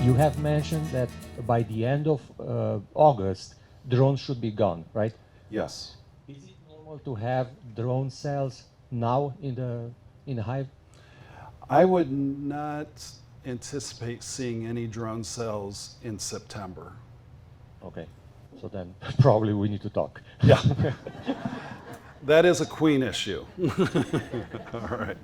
You have mentioned that by the end of August, drones should be gone, right? Yes. Is it normal to have drone cells now in the hive? I would not anticipate seeing any drone cells in September. Okay, so then probably we need to talk. Yeah. That is a queen issue. All right.